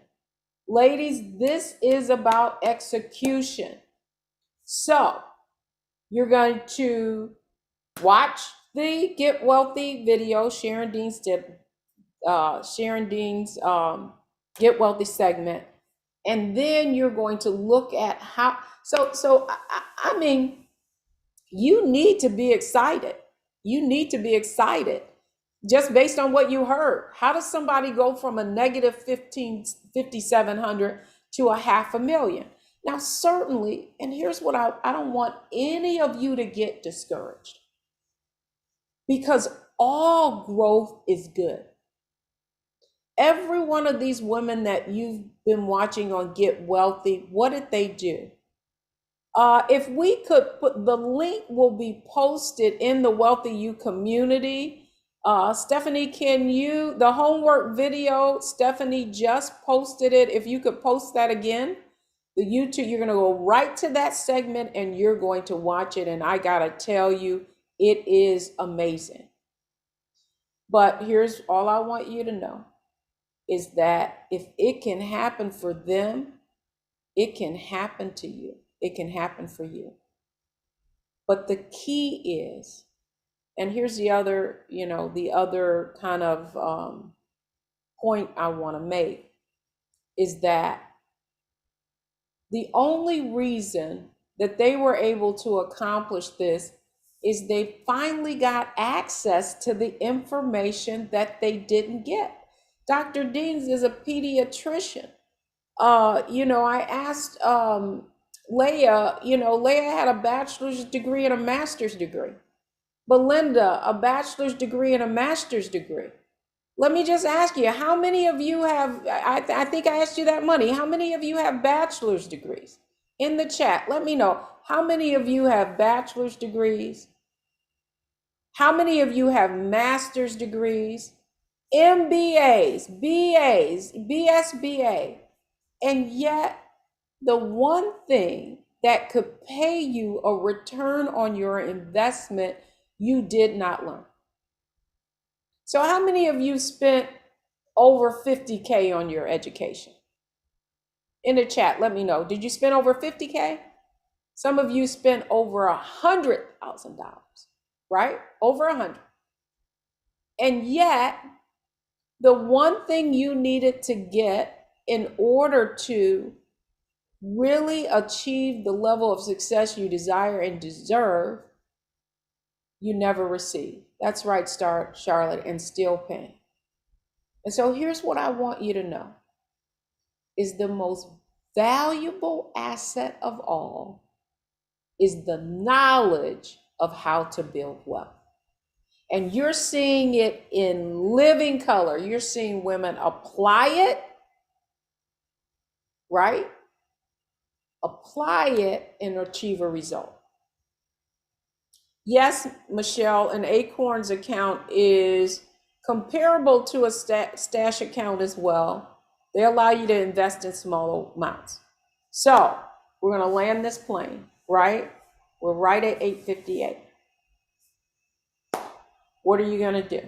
Ladies, this is about execution. So you're going to watch the Get Wealthy video. Sharon Dean's Get Wealthy segment. And then you're going to look at how, I mean, you need to be excited. You need to be excited just based on what you heard. How does somebody go from a negative 5,700 to a $500,000? Now, certainly, and here's what I don't want any of you to get discouraged, because all growth is good. Every one of these women that you've been watching on Get Wealthy, what did they do? If we could put the link, will be posted in the WealthyU community. Stephanie, can you, the homework video, Stephanie just posted it. If you could post that again, the YouTube, you're going to go right to that segment and you're going to watch it. And I got to tell you, it is amazing. But here's all I want you to know is that if it can happen for them, it can happen to you. It can happen for you. But the key is, and here's the other, the other kind of point I want to make, is that the only reason that they were able to accomplish this is they finally got access to the information that they didn't get. Dr. Deans is a pediatrician. I asked Leah, Leah had a bachelor's degree and a master's degree. Belinda, a bachelor's degree and a master's degree. Let me just ask you, how many of you have, I think I asked you that money, how many of you have bachelor's degrees? In the chat, let me know, how many of you have bachelor's degrees? How many of you have master's degrees? MBAs, BAs, BSBA, and yet the one thing that could pay you a return on your investment, you did not learn. So how many of you spent over 50K on your education? In the chat, let me know. Did you spend over 50K? Some of you spent over $100,000, right? Over 100. And yet, the one thing you needed to get in order to really achieve the level of success you desire and deserve, you never received. That's right, Charlotte, and still paying. And so here's what I want you to know, is the most valuable asset of all is the knowledge of how to build wealth. And you're seeing it in living color. You're seeing women apply it, right? Apply it and achieve a result. Yes, Michelle, an Acorns account is comparable to a stash account as well. They allow you to invest in small amounts. So we're going to land this plane, right? We're right at 8:58. What are you going to do?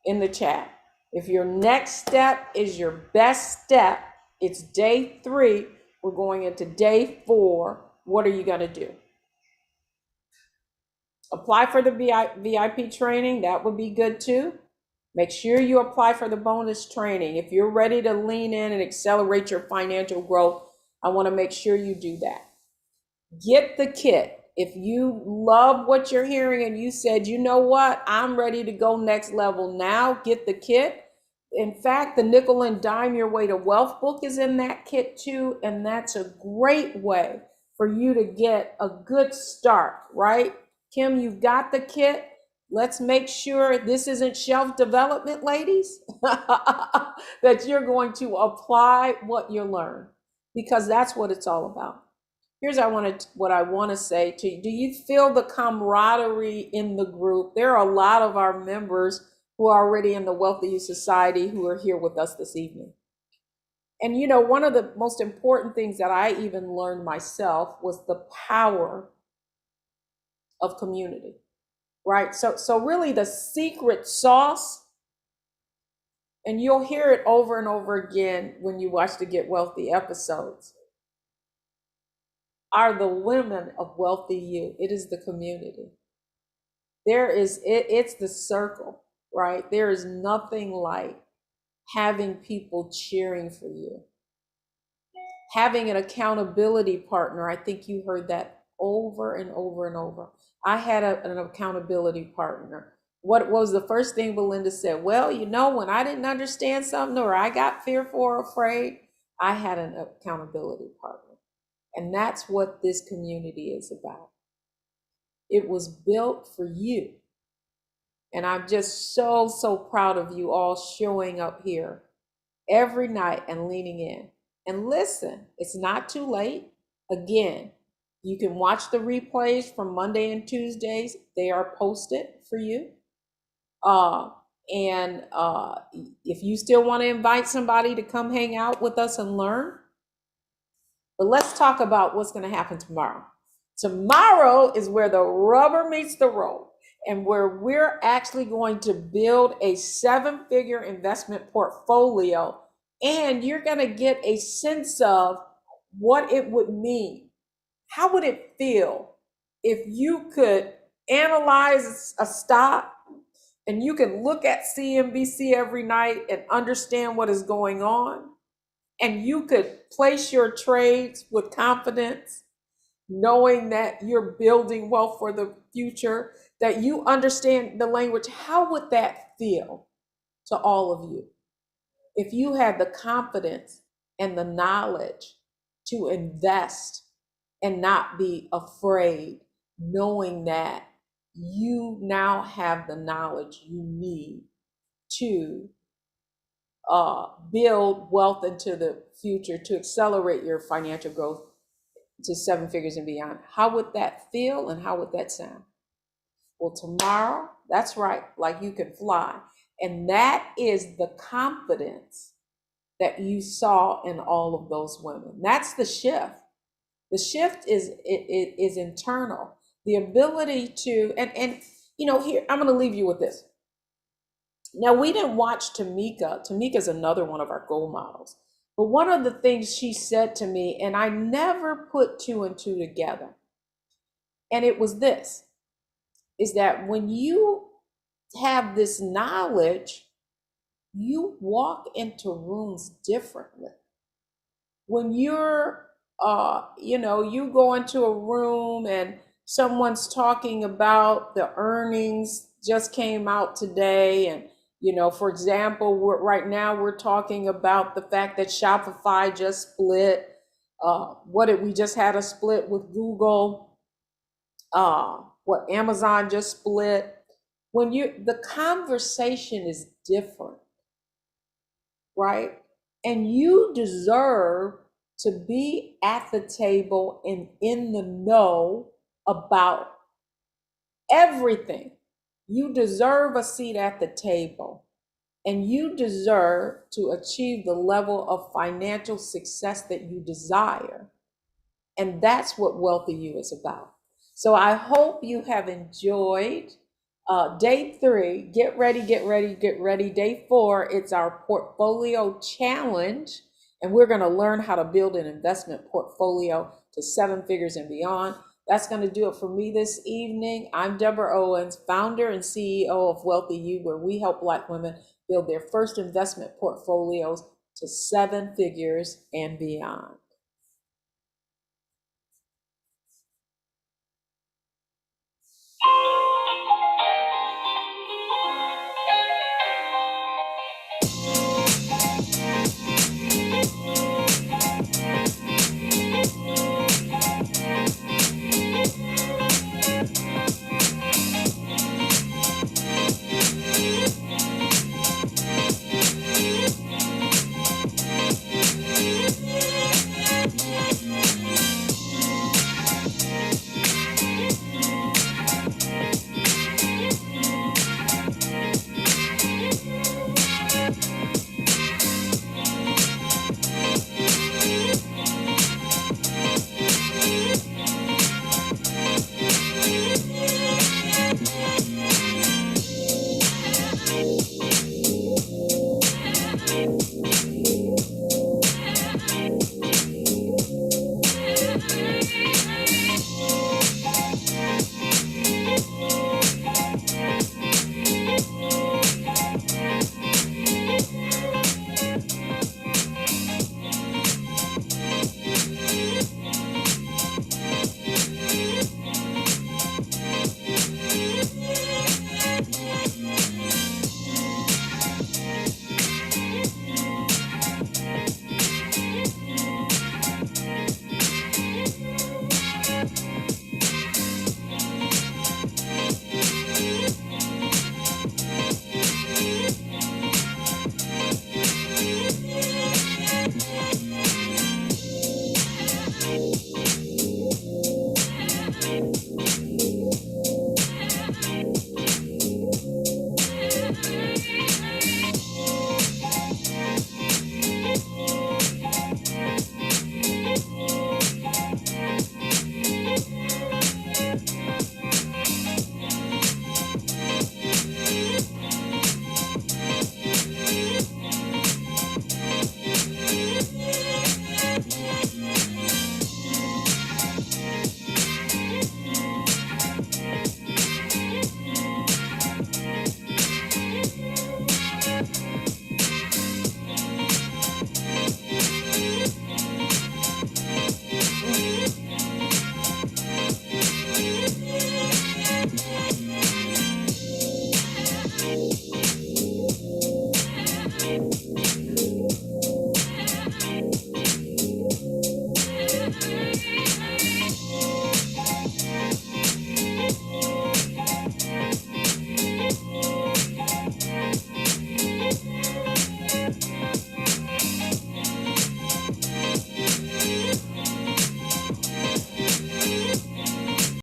In the chat, if your next step is your best step, it's day 3. We're going into day 4. What are you going to do? Apply for the VIP training. That would be good too. Make sure you apply for the bonus training. If you're ready to lean in and accelerate your financial growth, I want to make sure you do that. Get the kit. If you love what you're hearing and you said, you know what, I'm ready to go next level now, get the kit. In fact, the Nickel and Dime Your Way to Wealth book is in that kit too. And that's a great way for you to get a good start, right? Kim, you've got the kit. Let's make sure this isn't shelf development, ladies, that you're going to apply what you learn, because that's what it's all about. Here's what I want to say to you. Do you feel the camaraderie in the group? There are a lot of our members who are already in the WealthyU Society who are here with us this evening. And one of the most important things that I even learned myself was the power of community, right? So really the secret sauce, and you'll hear it over and over again when you watch the Get Wealthy episodes, are the women of WealthyU. It is the community. It's the circle, right? There is nothing like having people cheering for you. Having an accountability partner. I think you heard that over and over and over. I had an accountability partner. What was the first thing Belinda said? Well, when I didn't understand something or I got fearful or afraid, I had an accountability partner. And that's what this community is about. It was built for you. And I'm just so proud of you all showing up here every night and leaning in. And listen, it's not too late. Again, you can watch the replays from Monday and Tuesdays. They are posted for you. And if you still want to invite somebody to come hang out with us and learn, but let's talk about what's going to happen tomorrow. Tomorrow is where the rubber meets the road and where we're actually going to build a 7-figure investment portfolio. And you're going to get a sense of what it would mean. How would it feel if you could analyze a stock and you can look at CNBC every night and understand what is going on? And you could place your trades with confidence, knowing that you're building wealth for the future, that you understand the language. How would that feel to all of you if you had the confidence and the knowledge to invest and not be afraid, knowing that you now have the knowledge you need to build wealth into the future, to accelerate your financial growth to 7 figures and beyond? How would that feel and how would that sound? Well, tomorrow, that's right, like you can fly. And that is the confidence that you saw in all of those women. That's the shift. The shift is internal. The ability to, and you know, here, I'm going to leave you with this. Now, we didn't watch Tamika. Tamika's another one of our goal models. But one of the things she said to me, and I never put 2 and 2 together, and it was this, is that when you have this knowledge, you walk into rooms differently. When you're, you go into a room and someone's talking about the earnings just came out today, and for example, right now we're talking about the fact that Shopify just split. We just had a split with Google. Amazon just split. The conversation is different, right? And you deserve to be at the table and in the know about everything. You deserve a seat at the table, and you deserve to achieve the level of financial success that you desire. And that's what WealthyU is about. So I hope you have enjoyed day 3. Get ready. Day 4, it's our portfolio challenge. And we're going to learn how to build an investment portfolio to 7 figures and beyond. That's going to do it for me this evening. I'm Deborah Owens, founder and CEO of WealthyU, where we help Black women build their first investment portfolios to 7 figures and beyond.